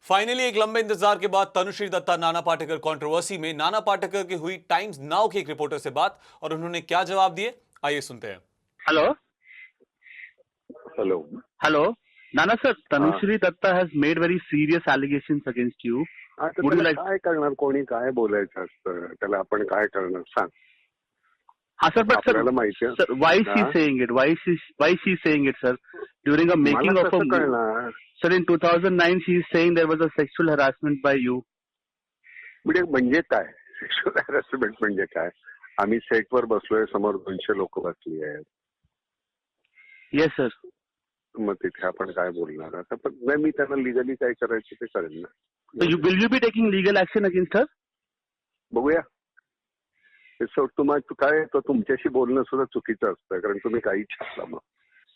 Finally एक लंबे इंतजार के बाद तनुश्री दत्ता नाना पाटेकर कंट्रोवर्सी में नाना पाटेकर की हुई टाइम्स नाउ के एक रिपोर्टर से बात और उन्होंने क्या जवाब दिए, आइए सुनते हैं। Hello hello. Hello Nana sir, हाँ Tanushree Dutta has made very serious allegations against you. हा, तर Would you त्याला like? काय करणार, कोणी काय बोलायचं असतं त्याला, आपण काय करणार सांग. हाँ सर, but sir, आपल्याला माहिती आहे. sir, why is she हा? saying it? Why is she saying it, sir? During a मला making of a कसं कळणार. sir, in 2009 she is saying there was a sexual harassment by you. म्हणजे काय sexual harassment म्हणजे काय. आम्ही सेटवर बसलोय, समोर 200 लोक बसली आहेत. Yes sir. मग तिथे आपण काय बोलणार आता. पण नाही, मी त्यांना लिगली काय करायचं ते करेन ना. So will you be taking legal action against her? बघूया. तुम्हाला काय तो तुमच्याशी बोलणं सुद्धा चुकीचं असतं, कारण तुम्ही काही छापला मग.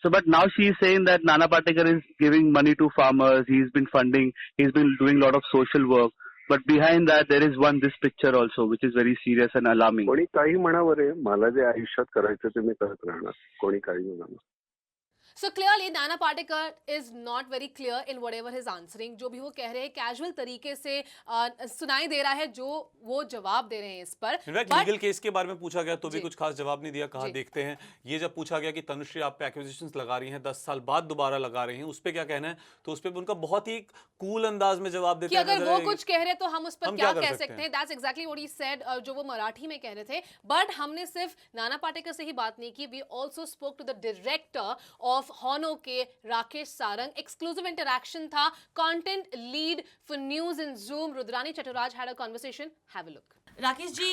So but now she is saying that Nana Patekar is giving money to farmers, he's been funding, he's been doing a lot of social work. But behind that there is this picture also which is very serious and alarming. कोणी काही म्हणावं रे, मला जे आयुष्यात करायचं ते मी करत राहणार. कोणी काही म्हणावं. So clearly Nana Patekar is not very clear in whatever he's answering. जो भी वो कह रहे हैं कैजुअल तरीके से सुनाई दे रहा है जो वो जवाब दे रहे हैं इस पर. लीगल केस के बारे में पूछा गया तो भी कुछ खास जवाब नहीं दिया. कहा देखते हैं. ये जब पूछा गया कि तनुश्री आप पे एक्विजिशंस लगा रही हैं, 10 साल बाद दोबारा लगा रही हैं, उस पे क्या कहना है, तो उस पे उनका बहुत ही कूल अंदाज में जवाब देते हैं कि अगर वो कुछ कह रहे तो हम उस पर क्या कह सकते हैं. That's exactly what he said, जो वो मराठी में कह रहे थे. बट हमने सिर्फ नाना पाटेकर से ही बात नहीं की. We also spoke to the director of हॉनो के राकेश सारंग. एक्सक्लूसिव इंटरैक्शन था. Content lead for news in Zoom Rudrani Chaturaj had a conversation. Have a look. Rakesh ji,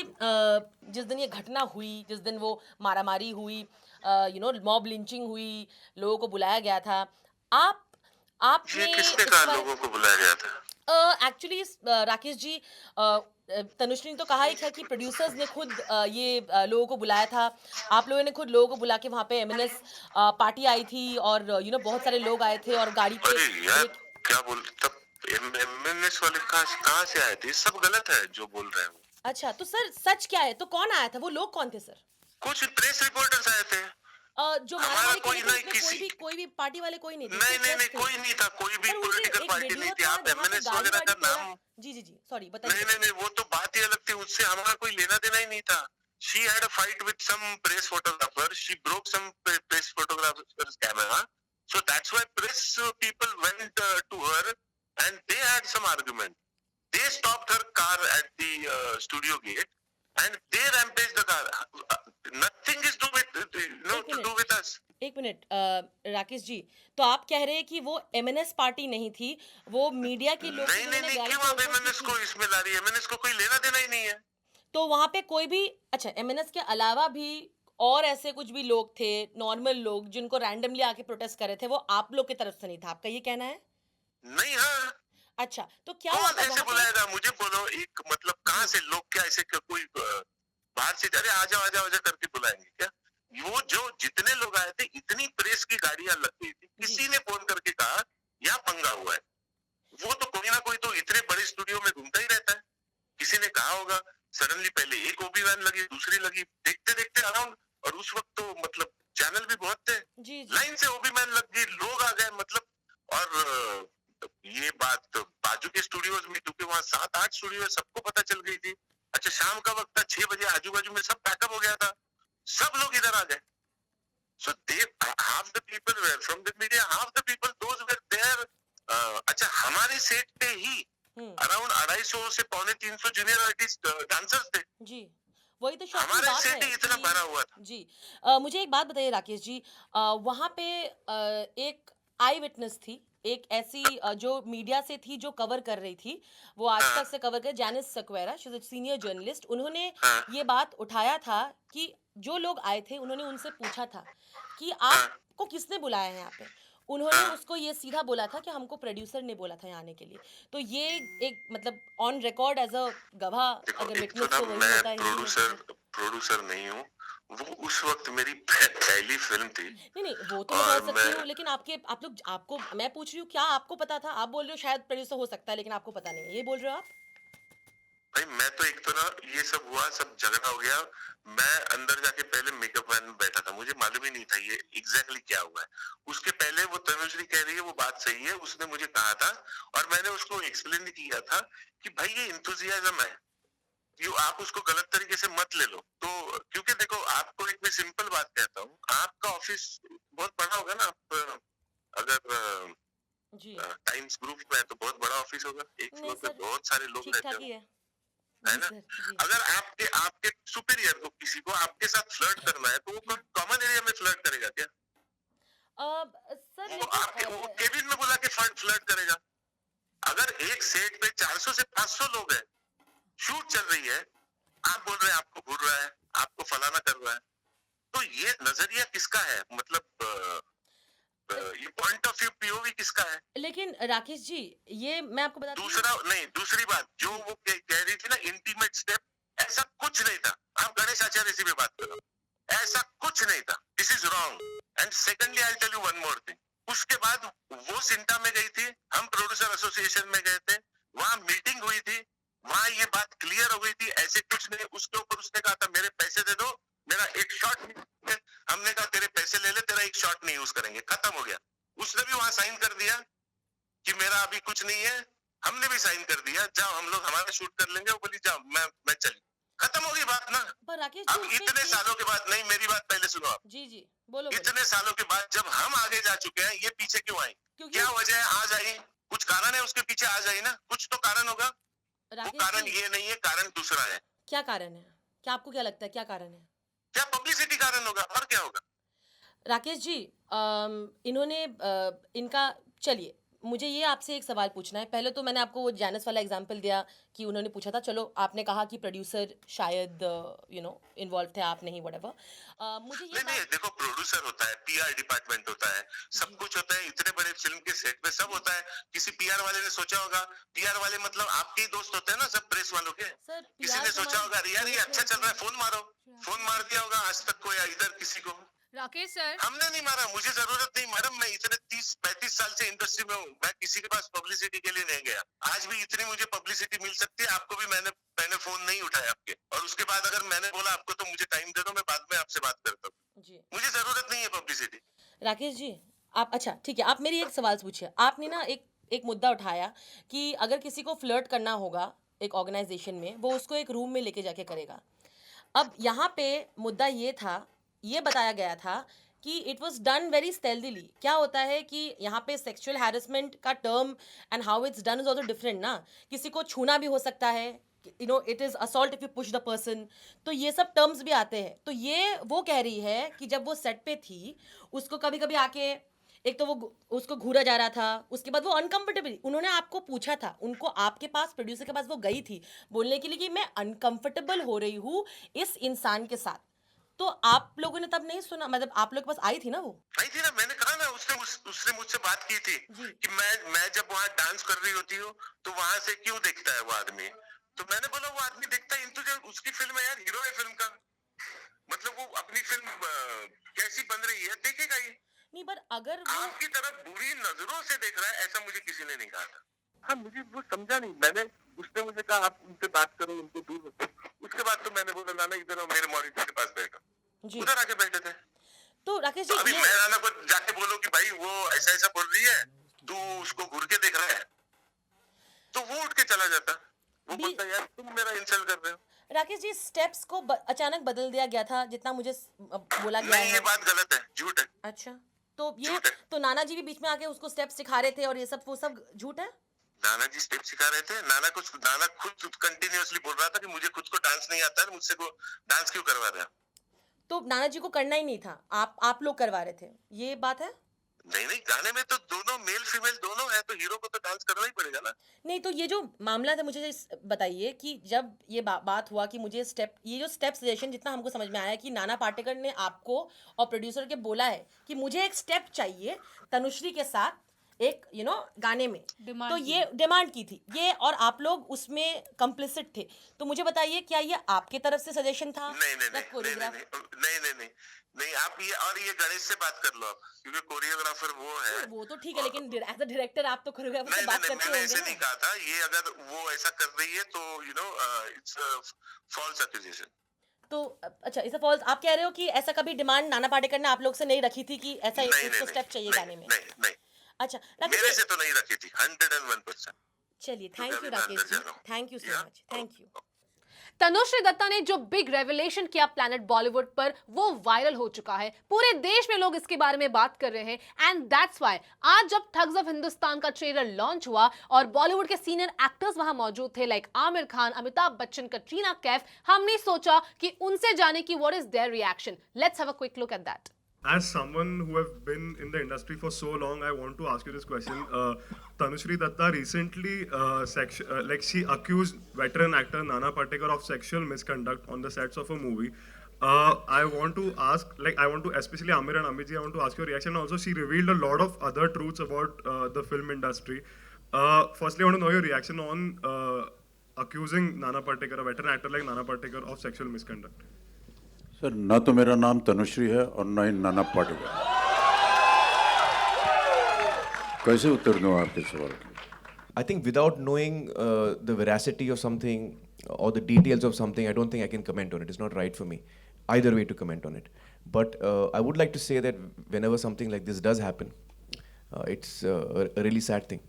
जिस दिन ये घटना हुई, जिस दिन वो मारामारी हुई, मॉब लिंचिंग हुई, लोगों को बुलाया गया था, आपने किसने कहा लोगों को बुलाया गया था? एक्चुअली राकेश जी, तनुश्री ने तो कहा ही था कि प्रोड्यूसर्स ने खुद ये लोगों को बुलाया था. आप लोगों ने खुद लोगों को बुला के वहाँ पे एमएनएस पार्टी आई थी और बहुत सारे लोग आए थे और गाड़ी पे. अरे यार, क्या बोल, तब एमएनएस वाले कहाँ से आए थे? सब गलत है जो बोल रहे हैं वो. अच्छा, तो सर सच क्या है? तो कौन आया था? वो लोग कौन थे सर? कुछ प्रेस रिपोर्टर्स आए थे. जो हमारा कोई नहीं, किसी कोई भी पार्टी वाले कोई नहीं थे. नहीं कोई नहीं था. कोई भी पॉलिटिकल पार्टी नहीं थी. आप एमएनएस वगैरह का नाम. जी सॉरी बताइए. नहीं वो तो बात ही अलग थी. उससे हमारा कोई लेना देना ही नहीं था. She had a fight with some press photographer. She broke some press photographer's camera. So that's why press people went to her and they had some argument. They stopped her car at the studio gate and they rampaged the car. Nothing is to do with us. एक minute Rakesh ji, तो आप कह रहे हैं कि वो MNS party नहीं थी, वो मीडिया के लोग. नहीं क्यों आप एमएनएस को इसमें ला रही है? एमएनएस को कोई लेना देना ही नहीं है. तो वहां पे कोई भी, अच्छा, एमएनएस के अलावा भी और ऐसे कुछ भी लोग थे, नॉर्मल लोग जिनको रैंडमली आके प्रोटेस्ट कर रहे थे, वो आप लोग की तरफ से नहीं था, आपका ये कहना है? नहीं. हाँ. अच्छा, तो क्या कौन ऐसे बुलाएगा? मुझे बोलो. एक मतलब कहाँ से लोग, क्या ऐसे कोई बाहर से अरे आ जाओ करके बुलाएंगे क्या? वो जो जितने लोग आए थे, इतनी प्रेस की गाड़ियां लग गई थी. किसी ने फोन करके कहा यहाँ पंगा हुआ है. वो तो कोई ना कोई तो इतने बड़े स्टूडियो में घूमता ही रहता है. किसी ने कहा होगा. सडनली पहले एक ओबी वैन लगी, दूसरी लगी, देखते अराउंड. और उस वक्त तो मतलब चैनल भी बहुत थे. लाइन से ओबी वैन लग गई, लोग आ गए मतलब. और ये बात बाजू के स्टूडियोज में, क्योंकि वहाँ 7-8 स्टूडियो है, सबको पता चल गई थी. अच्छा, शाम का वक्त था, 6 बजे आजू बाजू में सब पैकअप हो गया था. सब लोग इधर आ गए. So they, half the people were from the media, half the people those were there. अच्छा, हमारे सेट पे ही अराउंड 250 से 250 जूनियर आर्टिस्ट डांसर्स थे. जी, वही तो शौक की हमारे बात सेट है ही इतना भरा हुआ था. जी. मुझे एक बात बताइए राकेश जी, वहाँ पे एक आई विटनेस थी, एक ऐसी जो मीडिया से थी, जो कवर कर रही थी, वो आज तक से कवर कर, Janice Sequeira, she is a senior journalist. उन्होंने ये बात उठाया था कि जो लोग आए थे, उन्होंने उनसे पूछा था कि आपको किसने बुलाया है यहाँ पे. उन्होंने उसको ये सीधा बोला था कि हमको प्रोड्यूसर ने बोला था यहाँ आने के लिए. तो ये एक मतलब ऑन रिकॉर्ड एज अ गवाह, अगर विटनेस तो वही होता है. प्रोड्यूसर नहीं हूँ. वो उस वक्त मेरी पहली फिल्म थी. नहीं वो तो मैं बोल सकती हूँ, लेकिन आपको मैं पूछ रही हूँ, क्या आपको पता था? आप बोल रहे हो शायद प्रोड्यूसर हो सकता है, लेकिन आपको पता नहीं है, ये बोल रहे हो आप? भाई मैं तो एक तो ना ये सब हुआ, सब झगड़ा हो गया, मैं अंदर जाके पहले मेकअप मैन में बैठा था, मुझे मालूम ही नहीं था ये एग्जैक्टली क्या हुआ है। उसके पहले वो तनुश्री कह रही है वो बात सही है, उसने मुझे कहा था और मैंने उसको एक्सप्लेन किया था कि भाई ये इंथुजियाज्म है, यू आप उसको गलत तरीके से मत ले लो। तो क्योंकि देखो आपको एक मैं सिंपल बात कहता हूँ, आपका ऑफिस बहुत बड़ा होगा ना, आप अगर जी टाइम्स ग्रुप में है तो बहुत बड़ा ऑफिस होगा, एक नहीं फ्लोर पे सर, बहुत सारे लोग ठीक रहते ठाक हैं, ही है है जी ना? सर जी। अगर आपके आपके सुपीरियर को किसी को आपके साथ फ्लर्ट करना है तो वो कॉमन एरिया में फ्लर्ट करेगा क्या? सर वो लेकिन आपके वो केबिन में बुला के फ्लर्ट करेगा? अगर एक सेट पे 400 से 500 लोग हैं, शूट चल रही है, आप बोल रहे हैं आपको घूर रहा है, आपको फलाना कर रहा है, तो ये नजरिया किसका है? मतलब ये पॉइंट ऑफ व्यू पीओवी किसका है? लेकिन राकेश जी, ये मैं आपको बताती हूँ। दूसरा नहीं, दूसरी बात जो जी वो कह रही थी ना इंटीमेट स्टेप, ऐसा कुछ नहीं था। आप गणेश आचार्य से भी बात करो, ऐसा कुछ नहीं था। This is wrong. And secondly I tell you one more thing, उसके बाद वो सिंटा में गई थी, हम प्रोड्यूसर एसोसिएशन में गए थे, वहां मीटिंग हुई थी, वहां ये बात क्लियर हो गई थी, ऐसे कुछ नहीं। उसके ऊपर उसने कहा था मेरे पैसे दे दो, मेरा एक शॉट नहीं। हमने कहा तेरे पैसे ले ले, तेरा एक शॉट नहीं यूज करेंगे, खत्म हो गया। उसने भी वहां साइन कर दिया कि मेरा अभी कुछ नहीं है, हमने भी साइन कर दिया, जाओ हम लोग हमारा शूट कर लेंगे। वो बोली जाओ, मैं चली, खत्म हो गई बात ना। पर राकेश जी अब उसपे इतने केस। सालों के बाद, नहीं मेरी बात पहले सुनो आप, जी जी बोलो बोलो। इतने सालों के बाद जब हम आगे जा चुके हैं, ये पीछे क्यों आई? क्योंकि क्या वजह है आज आई? कुछ कारण है उसके पीछे आज आई ना, कुछ तो कारण होगा। वो राकेश कारण जी ये नहीं है, कारण दूसरा है। क्या कारण है, क्या आपको क्या लगता है क्या कारण है? क्या पब्लिसिटी कारण होगा, और क्या होगा? राकेश जी, इन्होंने इनका, चलिए मुझे ये आपसे एक सवाल पूछना है। पहले तो मैंने आपको वो जैनिस वाला एग्जांपल दिया कि उन्होंने पूछा था, चलो आपने कहा कि प्रोड्यूसर शायद इन्वॉल्व थे, आप नहीं, व्हाटएवर। मुझे ये नहीं नहीं, बात। देखो प्रोड्यूसर होता है, पीआर डिपार्टमेंट होता है, सब जी कुछ होता है। इतने बड़े फिल्म के सेट पे सब होता है। किसी पीआर वाले ने सोचा होगा, पीआर वाले मतलब आपके ही दोस्त होते हैं ना सब, प्रेस वालों के। सर, किसी पीआर ने सोचा होगा अरे यार ये अच्छा चल रहा है, फोन मारो, फोन मार दिया होगा आज तक कोई इधर किसी को। राकेश सर, हमने नहीं मारा, मुझे जरूरत नहीं मैडम, मैं इतने 30-35 साल से इंडस्ट्री में हूँ, मैं किसी के पास पब्लिसिटी के लिए नहीं गया। आज भी इतनी मुझे पब्लिसिटी मिल सकती है, आपको भी मैंने फोन नहीं उठाया आपके, और उसके बाद अगर मैंने बोला आपको तो मुझे टाइम दे दो, मैं बाद में आपसे बात करता हूँ। जी मुझे जरूरत नहीं है पब्लिसिटी। राकेश जी, आप, अच्छा ठीक है, आप मेरी एक सवाल पूछिए। आपने ना एक एक मुद्दा उठाया कि अगर किसी को फ्लर्ट करना होगा एक ऑर्गेनाइजेशन में, वो उसको एक रूम में लेके जाके करेगा। अब यहाँ पे मुद्दा ये था, ये बताया गया था कि इट वॉज डन वेरी स्टेल्दीली। क्या होता है कि यहाँ पे सेक्सुअल हैरेसमेंट का term and how it's done is also different ना। किसी को छूना भी हो सकता है, it is assault if you push the person, तो ये सब टर्म्स भी आते हैं। तो ये वो कह रही है कि जब वो सेट पे थी, उसको कभी कभी आके, एक तो वो उसको घूरा जा रहा था, उसके बाद वो अनकंफर्टेबल, उन्होंने आपको पूछा था, उनको आपके पास, प्रोड्यूसर के पास वो गई थी बोलने के लिए कि मैं अनकंफर्टेबल हो रही हूँ इस इंसान के साथ। तो आप लोगों ने तब नहीं सुना, मतलब आप लोग के पास आई थी ना वो? नहीं थी ना, मैंने कहा ना, उसने मुझसे बात की थी जी कि मैं जब वहाँ डांस कर रही होती हूँ तो वहां से क्यों देखता है वो आदमी। तो मैंने बोला वो आदमी देखता है, तुझे उसकी फिल्म है यार, हीरो है फिल्म का, मतलब वो अपनी फिल्म कैसी बन रही है देखेगा ही। नहीं, पर अगर वो, आपकी तरफ बुरी नजरों से देख रहा है ऐसा मुझे किसी ने नहीं कहा था। हाँ मुझे वो समझा नहीं, मैंने, उसने मुझे कहा आप उनसे बात करो, उनको दूर रखो। उसके बाद तो मैंने बोला नाना इधर आओ, मेरे मॉनिटर के पास बैठो। जी उधर आके बैठे थे। तो राकेश तो जी अभी ये, मैं नाना को जाके बोलो कि भाई वो ऐसा ऐसा बोल रही है, तू उसको घूर के देख रहा है, तो वो उठ के चला जाता, वो बी- बोलता यार तुम मेरा इंसल्ट कर रहे हो। राकेश जी स्टेप्स को अचानक बदल दिया गया था, जितना मुझे बोला गया नहीं ये है। बात गलत है, झूठ है। अच्छा, तो ये, झूठ है। तो नाना जी भी बीच में आके उसको स्टेप्स सिखा रहे थे और ये सब, वो सब झूठ है? नाना जी स्टेप सिखा रहे थे, नाना खुद कंटिन्यूअसली बोल रहा था कि मुझे खुद को डांस नहीं आता है, मुझसे को डांस क्यों करवा रहा है। तो नाना जी को करना ही नहीं था, आप लोग करवा रहे थे, ये बात है? नहीं नहीं, गाने में तो दोनों मेल फीमेल दोनों है, तो हीरो को तो डांस करना ही पड़ेगा ना। नहीं, तो ये जो मामला था, मुझे बताइए कि जब ये बात हुआ कि मुझे ये जो स्टेप सजेशन, जितना हमको समझ में आया कि नाना पाटेकर ने आपको और प्रोड्यूसर के बोला है कि मुझे एक स्टेप चाहिए तनुश्री के साथ, एक गाने में, Demand तो ये डिमांड की थी ये, और आप लोग उसमें कंप्लिसिट थे। तो मुझे बताइए, क्या ये आपके तरफ से सजेशन था? नहीं नहीं या नहीं नहीं कोरियोग्राफर? नहीं नहीं नहीं नहीं नहीं आप ये और ये गणेश से बात कर लो आप, क्योंकि कोरियोग्राफर वो है। वो तो ठीक है, लेकिन एज अ डायरेक्टर आप तो कोरियोग्राफर से नहीं बात नहीं करते मैंने होंगे ऐसे ना? नहीं कहा था। ये अगर वो ऐसा कर रही है तो इट्स फॉल्स एक्यूजेशन। तो अच्छा, इस फॉल्स आप कह रहे हो कि ऐसा कभी डिमांड नाना पाटेकर ने आप लोग से नहीं रखी थी कि ऐसा नहीं नहीं इसको नहीं स्टेप चाहिए गाने में? नहीं नहीं अच्छा राकेश मेरे जी, से तो नहीं रखी थी 101%। चलिए, क्योंकि थैंक यू अभी मैं राकेश अंदर जी, जा रहा हूँ। Thank you so Yeah. Much, thank you. Tanushree Dutta ने जो बिग रेवलेशन किया प्लैनेट बॉलीवुड पर, वो वायरल हो चुका है। पूरे देश में लोग इसके बारे में बात कर रहे हैं एंड दैट्स व्हाई आज जब ठग्स ऑफ हिंदुस्तान का ट्रेलर लॉन्च हुआ और बॉलीवुड के सीनियर एक्टर्स वहां मौजूद थे लाइक आमिर खान, अमिताभ बच्चन, कटरीना कैफ, हमने सोचा कि उनसे जाने की what is their reaction. Let's have a quick look at that. As someone who have been in the industry for so long, I want to ask you this question. Tanushri Datta recently, she accused veteran actor Nana Patekar of sexual misconduct on the sets of a movie. I want to ask, I want to, especially Amir and Amit ji, I want to ask your reaction. Also, she revealed a lot of other truths about the film industry. Firstly, I want to know your reaction on accusing Nana Patekar, a veteran actor like Nana Patekar, of sexual misconduct. Sir, न तो मेरा नाम तनुश्री है और न ही नाना पाटेकर। कैसे उत्तर दूं आपके सवाल के? I think without knowing the veracity of something or the details of something, I don't think I can comment on it. It's not right for me either way to comment on it. But I would like to say that whenever something like this does happen, it's a really sad thing.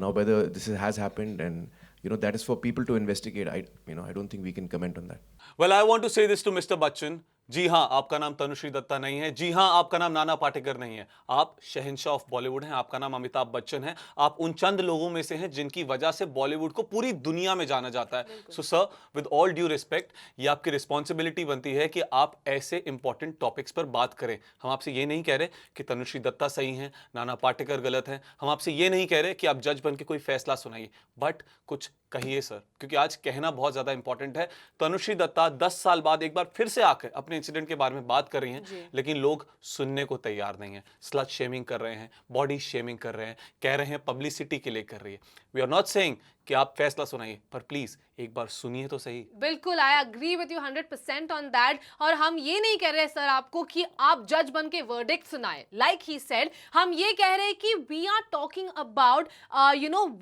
Now, whether this has happened, and that is for people to investigate. I don't think we can comment on that. Well, I want to say this to Mr. Bachchan. जी हाँ, आपका नाम तनुश्री दत्ता नहीं है। जी हाँ, आपका नाम नाना पाटेकर नहीं है। आप शहंशाह ऑफ बॉलीवुड हैं। आपका नाम अमिताभ बच्चन है। आप उन चंद लोगों में से हैं जिनकी वजह से बॉलीवुड को पूरी दुनिया में जाना जाता है। So sir, with all due respect, ये आपकी रिस्पॉन्सिबिलिटी बनती है कि आप ऐसे इंपॉर्टेंट टॉपिक्स पर बात करें। हम आपसे ये नहीं कह रहे कि तनुश्री दत्ता सही हैं, नाना पाटेकर गलत हैं। हम आपसे ये नहीं कह रहे कि आप जज बन के कोई फैसला सुनाइए, बट कुछ कहिए सर, क्योंकि आज कहना बहुत ज्यादा इंपॉर्टेंट है। तनुश्री दत्ता 10 साल बाद एक बार फिर से आकर अपने इंसिडेंट के बारे में बात कर रही हैं, लेकिन लोग सुनने को तैयार नहीं है। स्लट शेमिंग कर रहे हैं, बॉडी शेमिंग कर रहे हैं, कह रहे हैं पब्लिसिटी के लिए कर रही है। वी आर नॉट सेइंग कि आप फैसला सुनाइए, पर प्लीज एक बार सुनिए तो सही। बिल्कुल, I agree with you 100% on that. और हम ये नहीं कह रहे सर आपको कि आप जज बन के वर्डिक्ट सुनाए, लाइक ही सेड। हम ये कह रहे हैं कि we are talking about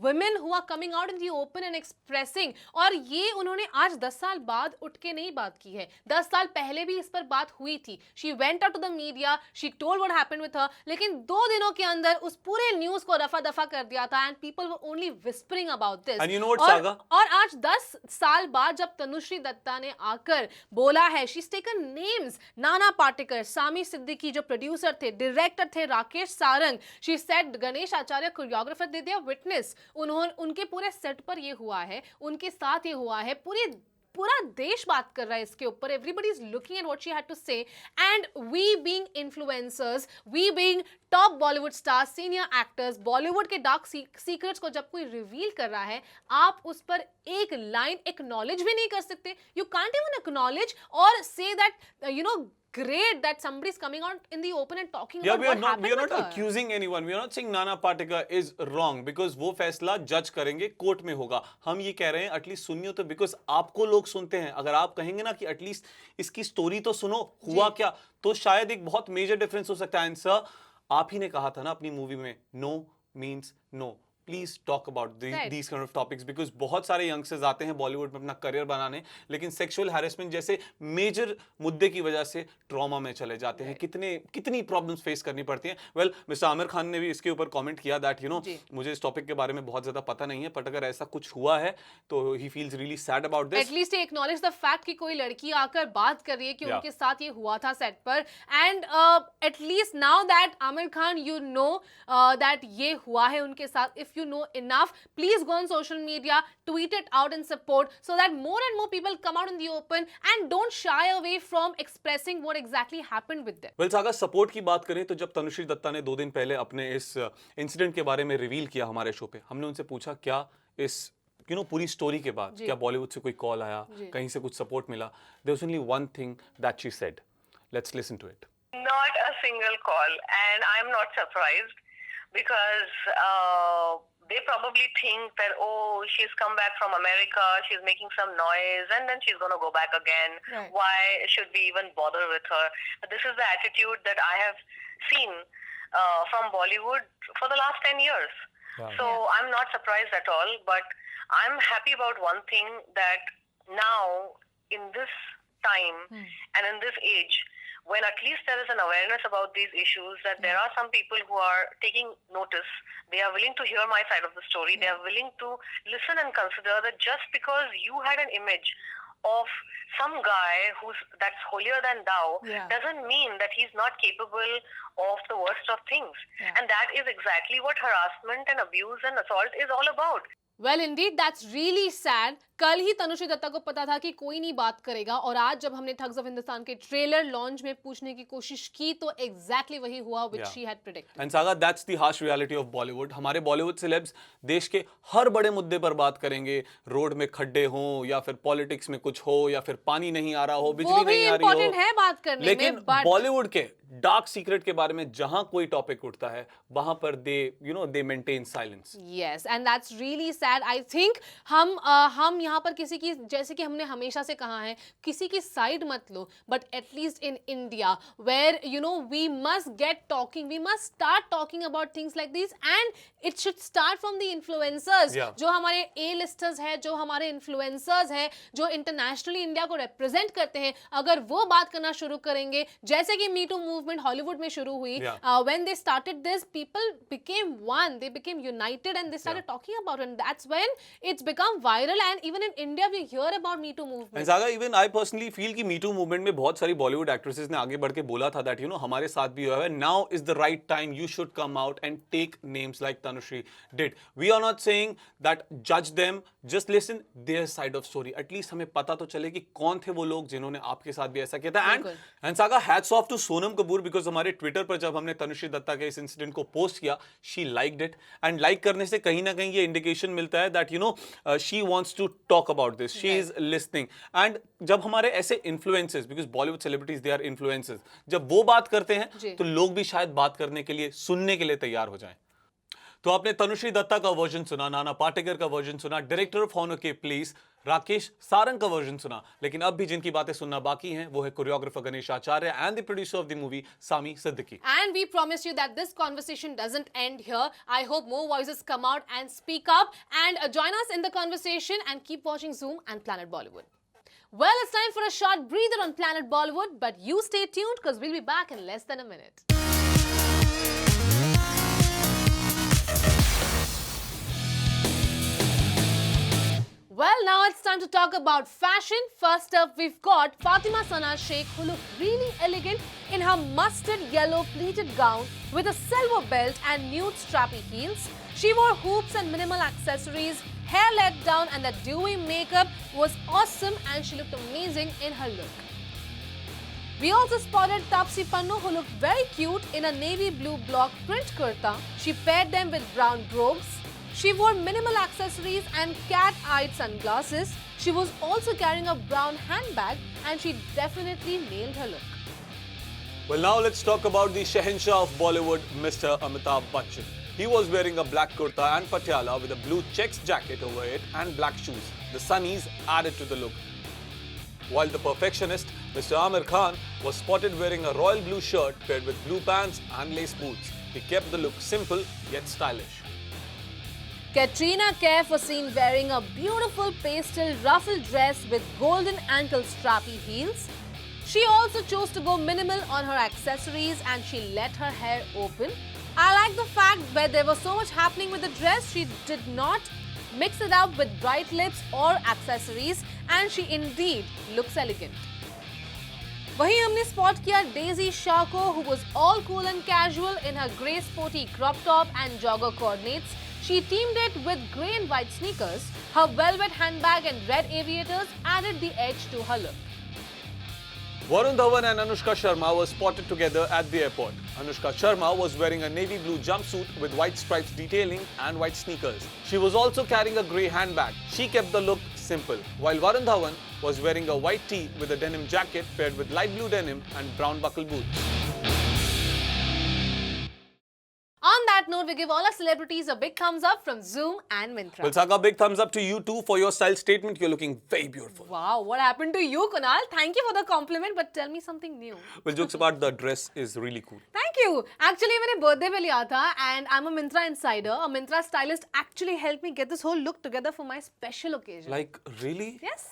women who are coming out in the open and expressing. और ये उन्होंने आज 10 साल बाद उठ के नहीं बात की है, 10 साल पहले भी इस पर बात हुई थी। She went out to the media, she told what happened with her, लेकिन 2 दिनों के अंदर उस पूरे न्यूज को रफा दफा कर दिया था and people were only whispering about this. And you know what, Saga? और आज 10 साल बाद जब तनुश्री दत्ता ने आकर बोला है, she is taken names, Nana Patekar, सामी सिद्दीकी जो प्रोड्यूसर थे, डायरेक्टर थे Rakesh Sarang, she said Ganesh Acharya choreographer, दे दिया विटनेस। उनके पूरे सेट पर ये हुआ है, उनके साथ ये हुआ है, पूरा देश बात कर रहा है इसके ऊपर। Everybody is looking at what she had to say and we being influencers, we being top Bollywood stars, senior actors, Bollywood के डार्क सीक्रेट्स को जब कोई रिवील कर रहा है, आप उस पर एक लाइन एक्नॉलेज भी नहीं कर सकते। यू कांट इवन एक्नॉलेज और say that great that somebody is coming out in the open and talking about what happened we are with not her. accusing anyone. We are not saying Nana Patekar is wrong because वो फैसला जज करेंगे, court में होगा। हम ये कह रहे हैं एटलीस्ट सुनिए तो, बिकॉज आपको लोग सुनते हैं। अगर आप कहेंगे ना कि एटलीस्ट इसकी स्टोरी तो सुनो, हुआ क्या, तो शायद एक बहुत मेजर डिफरेंस हो सकता है। एंड सर, आप ही ने कहा था ना अपनी मूवी में, no means no. Please talk about these kind of topics, because बहुत सारे यंगस्टर्स आते हैं बॉलीवुड में अपना करियर बनाने, लेकिन सेक्सुअल हैरेसमेंट जैसे मेजर मुद्दे की वजह से ट्रॉमा में चले जाते हैं। कितनी प्रॉब्लम्स फेस करनी पड़ती हैं। वेल, मिस्टर आमिर खान ने भी इसके ऊपर कमेंट किया दैट मुझे इस टॉपिक के बारे में बहुत ज्यादा पता नहीं है, बट अगर ऐसा कुछ हुआ है तो he feels really sad about this. At least acknowledge the fact कि कोई लड़की आकर बात कर रही है कि उनके साथ ये हुआ था सेट पर। And at least now that Aamir Khan you know that ये हुआ है उनके साथ, if you know enough, please go on social media, tweet it out in support so that more and more people come out in the open and don't shy away from expressing what exactly happened with them. Well, saga, support की बात करें तो जब तनुश्री दत्ता ने 2 दिन पहले अपने इस इंसिडेंट के बारे में रिवील किया हमारे शो पे, हमने उनसे पूछा क्या इस पूरी स्टोरी के बाद क्या बॉलीवुड से कोई कॉल आया, कहीं से कुछ सपोर्ट मिला? There was only one thing that she said. Let's listen to it. Not a single call, and I'm not surprised. because they probably think that, oh, she's come back from America, she's making some noise, and then she's going to go back again. Right. Why should we even bother with her? But this is the attitude that I have seen from Bollywood for the last 10 years. Yeah. So I'm not surprised at all, but I'm happy about one thing, that now in this time and in this age, when at least there is an awareness about these issues, that there are some people who are taking notice, they are willing to hear my side of the story, they are willing to listen and consider that just because you had an image of some guy that's holier than thou doesn't mean that he's not capable of the worst of things. And that is exactly what harassment and abuse and assault is all about. Well, indeed, that's really sad. कल ही तनुश्री दत्ता को पता था कि कोई नहीं बात करेगा, और आज जब हमने ठग्स ऑफ हिंदुस्तान के ट्रेलर लॉन्च में पूछने की कोशिश की तो एग्जैक्टली वही हुआ which she had predicted. And Saga, that's the harsh reality of Bollywood. हमारे बॉलीवुड सेलेब्स देश के हर बड़े मुद्दे पर बात करेंगे, रोड में खड्डे हो या फिर पॉलिटिक्स में कुछ हो या फिर पानी नहीं आ रहा हो, बिजली नहीं आ रही हो, है बात करने लेकिन में, but बॉलीवुड के डार्क सीक्रेट के बारे में जहां कोई टॉपिक उठता है वहां पर दे maintain silence. Yes, and that's really sad. I think हम यहाँ पर किसी की, जैसे कि हमने हमेशा से कहा है, किसी की साइड मत लो, but at least in India, where we must get talking, we must start talking about things like these, and it should start from the influencers. जो हमारे A-listers है, जो हमारे influencers है, जो internationally इंडिया को represent करते हैं, अगर वो बात करना शुरू करेंगे, जैसे कि Me Too movement हॉलीवुड में शुरू हुई, when they started this, people became one, they became united, and they started talking about it, and that's when it's become viral, and even in India we hear about Me Too movement. And Saga, even I personally feel कि Me Too movement में बहुत सारी Bollywood actresses ने आगे बढ़ के बोला था that हमारे साथ भी हुआ है, now is the right time, you should come out and take names like Tanushree did. We are not saying that judge them, just listen their side of story. At least हमें पता तो चले कि कौन थे वो लोग जिन्होंने आपके साथ भी ऐसा किया था. And Saga, hats off to Sonam Kapoor, because हमारे ट्विटर पर जब हमने तनुश्री दत्ता के इस इंसिडेंट को पोस्ट किया, she liked it, and like करने से कहीं ना कहीं ये इंडिकेशन मिलता है that she wants to talk about this, she is listening. And जब हमारे ऐसे influencers, because Bollywood celebrities they are influencers, जब वो बात करते हैं तो लोग भी शायद बात करने के लिए, सुनने के लिए तैयार हो जाएं. तो आपने तनुश्री दत्ता का वर्जन सुना, नाना पाटेकर का वर्जन सुना, डायरेक्टर ऑफ हॉनर के प्लीज राकेश सारंग का वर्जन सुना, लेकिन अब भी जिनकी बातें सुनना बाकी हैं वो है choreographer Ganesh Acharya and the producer of the movie Sami Siddiqui. And we promise you that this conversation doesn't end here. I hope more voices come out and speak up and join us in the conversation, and keep watching Zoom and Planet Bollywood. Well, it's time for a short breather on Planet Bollywood, but you stay tuned because we'll be back in less than a minute. Well, now it's time to talk about fashion. First up, we've got Fatima Sana Sheikh, who looked really elegant in her mustard yellow pleated gown with a silver belt and nude strappy heels. She wore hoops and minimal accessories, hair let down, and that dewy makeup was awesome, and she looked amazing in her look. We also spotted Taapsee Pannu, who looked very cute in a navy blue block print kurta. She paired them with brown brogues. She wore minimal accessories and cat-eyed sunglasses. She was also carrying a brown handbag, and she definitely nailed her look. Well, now let's talk about the Shahenshah of Bollywood, Mr. Amitabh Bachchan. He was wearing a black kurta and patiala with a blue checks jacket over it and black shoes. The sunnies added to the look. While the perfectionist, Mr. Aamir Khan, was spotted wearing a royal blue shirt paired with blue pants and lace boots. He kept the look simple yet stylish. Katrina Kaif was seen wearing a beautiful pastel ruffled dress with golden ankle strappy heels. She also chose to go minimal on her accessories, and she let her hair open. I like the fact that there was so much happening with the dress, she did not mix it up with bright lips or accessories, and she indeed looks elegant. वहीं हमने spot किया Daisy Shah को, who was all cool and casual in her grey sporty crop top and jogger coordinates. She teamed it with grey and white sneakers. Her velvet handbag and red aviators added the edge to her look. Varun Dhawan and Anushka Sharma were spotted together at the airport. Anushka Sharma was wearing a navy blue jumpsuit with white stripes detailing and white sneakers. She was also carrying a grey handbag. She kept the look simple, while Varun Dhawan was wearing a white tee with a denim jacket paired with light blue denim and brown buckle boots. On that note, episode, we give all our celebrities a big thumbs up from Zoom and Myntra. Well, Saka, big thumbs up to you too for your style statement. You're looking very beautiful. Wow, what happened to you, Kunal? Thank you for the compliment, but tell me something new. Well, jokes apart, the dress is really cool. Thank you. Actually, मैंने birthday पे लिया था, and I'm a Myntra insider. A Myntra stylist actually helped me get this whole look together for my special occasion. Like, really? Yes.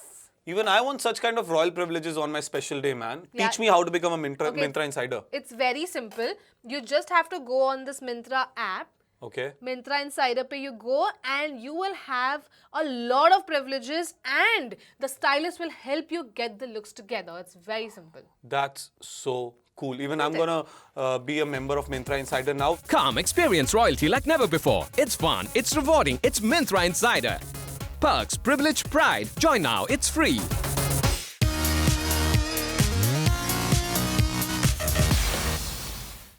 Even I want such kind of royal privileges on my special day, man. Yeah. Teach me how to become a Okay. Myntra insider. It's very simple. You just have to go on this Myntra app. Okay. Myntra Insider पे you go and you will have a lot of privileges and the stylist will help you get the looks together. It's very simple. That's so cool. Even I'm gonna be a member of Myntra Insider now. Come experience royalty like never before. It's fun, it's rewarding, it's Myntra Insider. Perks, privilege, pride. Join now, it's free.